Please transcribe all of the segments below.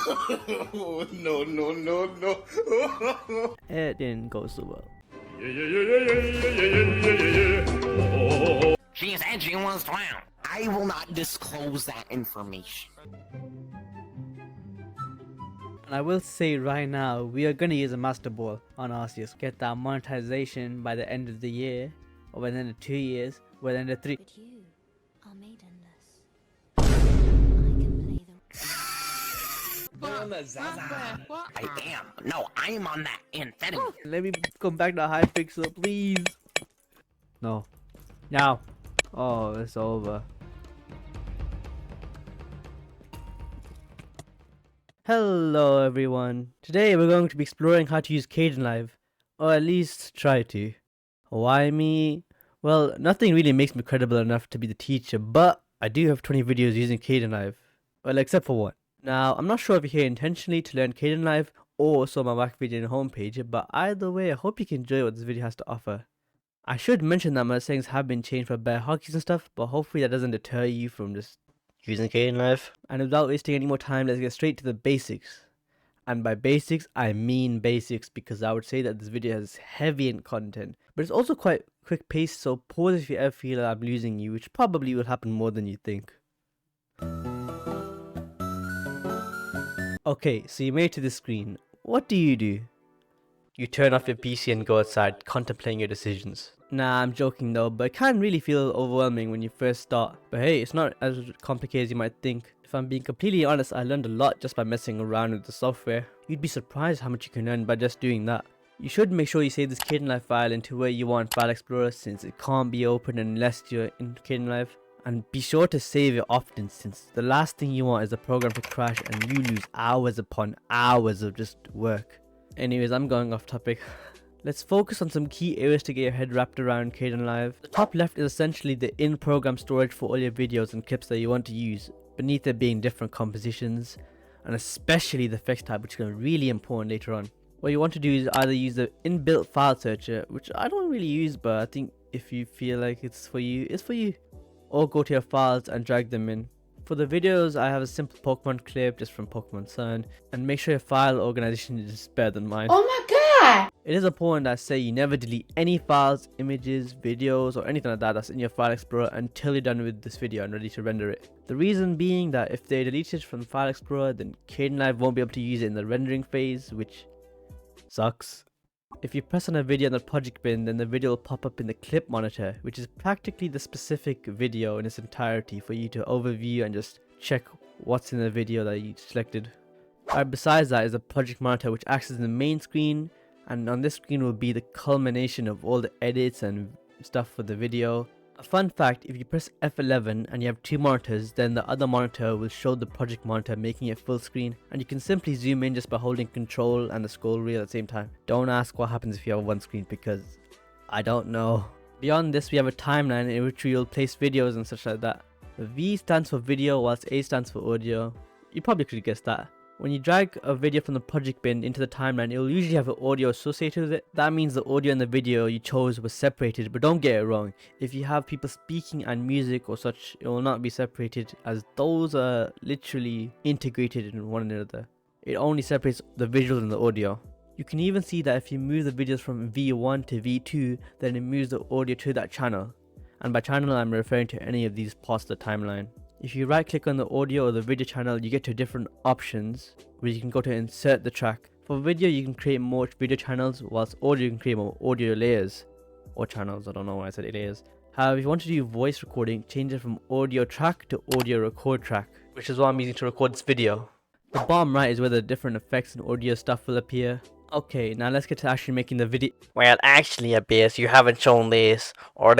No, no, no, no. It didn't go so well. She said she was drowned. I will not disclose that information. And I will say right now, we are gonna use a master ball on Arceus. Get that monetization by the end of the year, or by the end of 2 years, by the end of 3. But you are maidenless. I can play the... I am. No, I am on that amphetamine. Let me come back to Hypixel, please. No. Now. Oh, it's over. Hello everyone. Today we're going to be exploring how to use Kdenlive, or at least try to. Why me? Well, nothing really makes me credible enough to be the teacher, but I do have 20 videos using Kdenlive. Well, except for one. Now, I'm not sure if you're here intentionally to learn Kdenlive or saw my whack video on the homepage, but either way, I hope you can enjoy what this video has to offer. I should mention that my settings have been changed for better hotkeys and stuff, but hopefully that doesn't deter you from just using Kdenlive. And without wasting any more time, let's get straight to the basics. And by basics, I mean basics, because I would say that this video has heavy in content, but it's also quite quick paced, so pause if you ever feel like I'm losing you, which probably will happen more than you think. Okay, so you made it to the screen. What do? You turn off your PC and go outside, contemplating your decisions. Nah, I'm joking though, but it can really feel overwhelming when you first start. But hey, it's not as complicated as you might think. If I'm being completely honest, I learned a lot just by messing around with the software. You'd be surprised how much you can learn by just doing that. You should make sure you save this Kdenlive file into where you want File Explorer, since it can't be opened unless you're in Kdenlive. And be sure to save it often, since the last thing you want is the program to crash and you lose hours upon hours of just work. Anyways, I'm going off topic. Let's focus on some key areas to get your head wrapped around Kdenlive. The top left is essentially the in-program storage for all your videos and clips that you want to use, beneath there being different compositions, and especially the effects tab, which is going to be really important later on. What you want to do is either use the inbuilt file searcher, which I don't really use, but I think if you feel like it's for you, it's for you. Or go to your files and drag them in. For the videos, I have a simple Pokemon clip just from Pokemon Sun, and make sure your file organization is better than mine. Oh my god! It is important that I say you never delete any files, images, videos, or anything like that that's in your File Explorer until you're done with this video and ready to render it. The reason being that if they're deleted from File Explorer, then Kdenlive won't be able to use it in the rendering phase, which sucks. If you press on a video in the project bin, then the video will pop up in the clip monitor, which is practically the specific video in its entirety for you to overview and just check what's in the video that you selected. Besides that is the project monitor, which acts as the main screen, and on this screen will be the culmination of all the edits and stuff for the video. A fun fact, if you press F11 and you have two monitors, then the other monitor will show the project monitor, making it full screen, and you can simply zoom in just by holding control and the scroll wheel at the same time. Don't ask what happens if you have one screen, because I don't know. Beyond this, we have a timeline in which we will place videos and such like that. The V stands for video whilst A stands for audio. You probably could guess that. When you drag a video from the project bin into the timeline, it will usually have an audio associated with it. That means the audio and the video you chose was separated, but don't get it wrong. If you have people speaking and music or such, it will not be separated, as those are literally integrated in one another. It only separates the visuals and the audio. You can even see that if you move the videos from V1 to V2, then it moves the audio to that channel. And by channel, I'm referring to any of these parts of the timeline. If you right click on the audio or the video channel, you get to different options where you can go to insert the track. For video, you can create more video channels, whilst audio, you can create more audio layers or channels. I don't know why I said layers. However, if you want to do voice recording, change it from audio track to audio record track, which is what I'm using to record this video. The bottom right is where the different effects and audio stuff will appear. Okay, now let's get to actually making the video. Well, actually, Abyss, you haven't shown this, or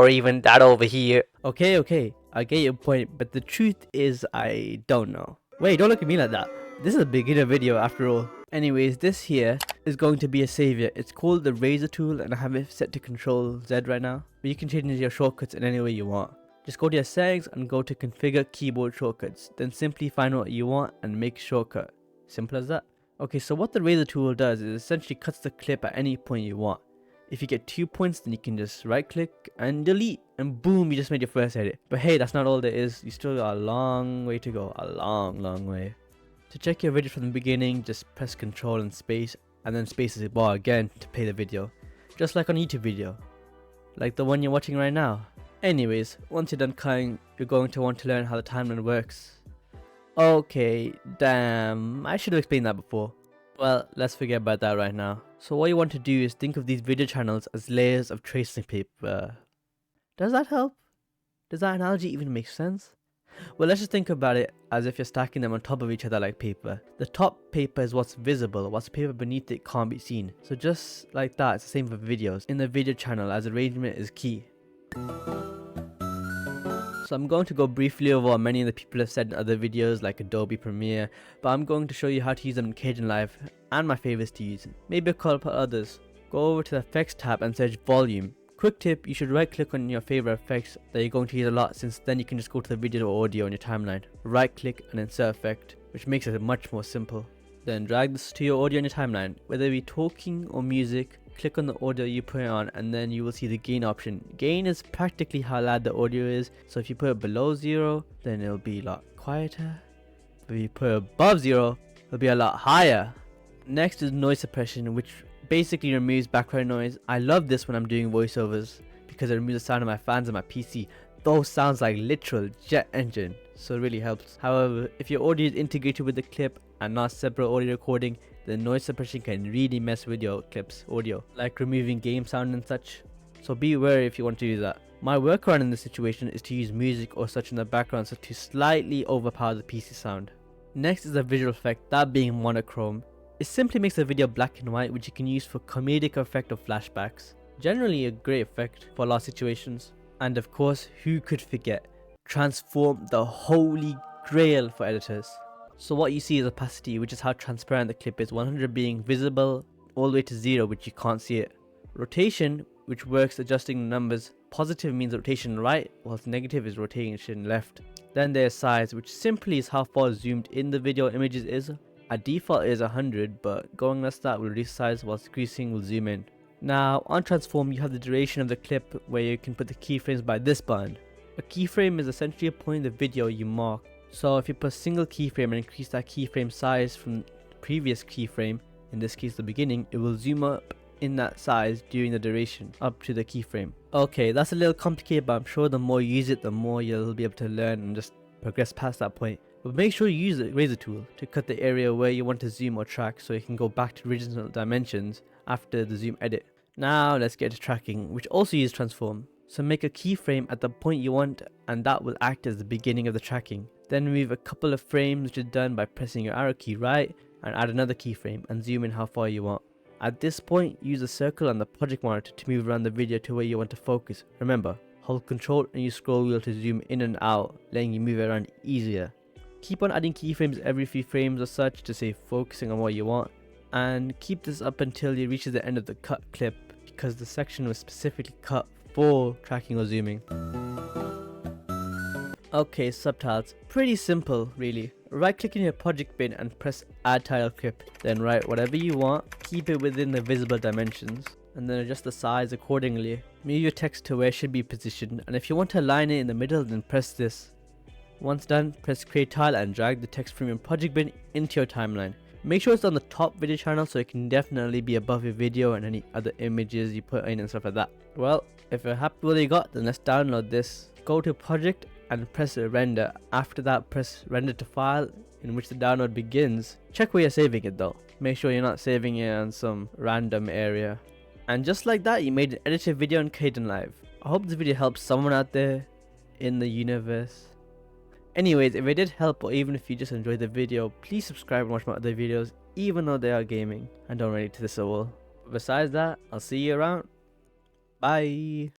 even that over here. Okay, I get your point, but the truth is I don't know. Wait, don't look at me like that. This is a beginner video after all. Anyways, this here is going to be a savior. It's called the Razor tool, and I have it set to Control Z right now. But you can change your shortcuts in any way you want. Just go to your settings and go to configure keyboard shortcuts. Then simply find what you want and make shortcut. Simple as that. Okay, so what the Razor tool does is essentially cuts the clip at any point you want. If you get 2 points, then you can just right click and delete, and boom, you just made your first edit. But hey, that's not all there is. You still got a long way to go. A long way. To check your video from the beginning, just press Ctrl and space, and then space is a bar again to play the video. Just like on a YouTube video. Like the one you're watching right now. Anyways, once you're done cutting, you're going to want to learn how the timeline works. Okay, damn, I should have explained that before. Well, let's forget about that right now. So what you want to do is think of these video channels as layers of tracing paper. Does that help? Does that analogy even make sense? Well, let's just think about it as if you're stacking them on top of each other like paper. The top paper is what's visible, what's paper beneath it can't be seen. So just like that, it's the same for videos. In the video channel, as arrangement is key. So I'm going to go briefly over what many of the people have said in other videos like Adobe Premiere, but I'm going to show you how to use them in Kdenlive and my favorites to use. Maybe a couple others. Go over to the effects tab and search volume. Quick tip, you should right click on your favorite effects that you're going to use a lot, since then you can just go to the video or audio on your timeline. Right click and insert effect, which makes it much more simple. Then drag this to your audio on your timeline. Whether it be talking or music, click on the audio you put it on and then you will see the gain option. Gain is practically how loud the audio is, so if you put it below 0, then it'll be a lot quieter. If you put it above 0, it'll be a lot higher. Next is noise suppression, which basically removes background noise. I love this when I'm doing voiceovers because it removes the sound of my fans and my PC. Those sounds like literal jet engine, so it really helps. However, if your audio is integrated with the clip and not separate audio recording, then noise suppression can really mess with your clip's audio, like removing game sound and such. So be wary if you want to do that. My workaround in this situation is to use music or such in the background so to slightly overpower the PC sound. Next is a visual effect, that being monochrome. It simply makes the video black and white, which you can use for comedic effect of flashbacks. Generally a great effect for a lot of situations. And of course, who could forget? Transform, the holy grail for editors. So what you see is opacity, which is how transparent the clip is, 100 being visible all the way to 0, which you can't see it. Rotation, which works adjusting the numbers. Positive means rotation right, whilst negative is rotation left. Then there's size, which simply is how far zoomed in the video images is. At default is 100, but going less that will reduce size, whilst decreasing will zoom in. Now on transform, you have the duration of the clip where you can put the keyframes by this button. A keyframe is essentially a point in the video you mark. So if you put a single keyframe and increase that keyframe size from the previous keyframe, in this case the beginning, it will zoom up in that size during the duration up to the keyframe. Okay, that's a little complicated, but I'm sure the more you use it, the more you'll be able to learn and just progress past that point. But make sure you use the razor tool to cut the area where you want to zoom or track so you can go back to original dimensions after the zoom edit. Now let's get to tracking, which also uses transform. So make a keyframe at the point you want and that will act as the beginning of the tracking. Then remove a couple of frames, which is done by pressing your arrow key right, and add another keyframe and zoom in how far you want. At this point, use the circle on the project monitor to move around the video to where you want to focus. Remember, hold Ctrl and use scroll wheel to zoom in and out, letting you move around easier. Keep on adding keyframes every few frames or such to stay focusing on what you want. And keep this up until you reach the end of the cut clip, because the section was specifically cut for tracking or zooming. Okay, subtitles. Pretty simple, really. Right click in your project bin and press add title clip. Then write whatever you want, keep it within the visible dimensions, and then adjust the size accordingly. Move your text to where it should be positioned, and if you want to align it in the middle, then press this. Once done, press create tile and drag the text from your project bin into your timeline. Make sure it's on the top video channel so it can definitely be above your video and any other images you put in and stuff like that. Well, if you're happy with what you got, then let's download this. Go to project and press render. After that, press render to file, in which the download begins. Check where you're saving it though. Make sure you're not saving it on some random area. And just like that, you made an edited video on Kdenlive. I hope this video helps someone out there in the universe. Anyways, if it did help, or even if you just enjoyed the video, please subscribe and watch my other videos, even though they are gaming and don't relate to this at all. Besides that, I'll see you around. Bye.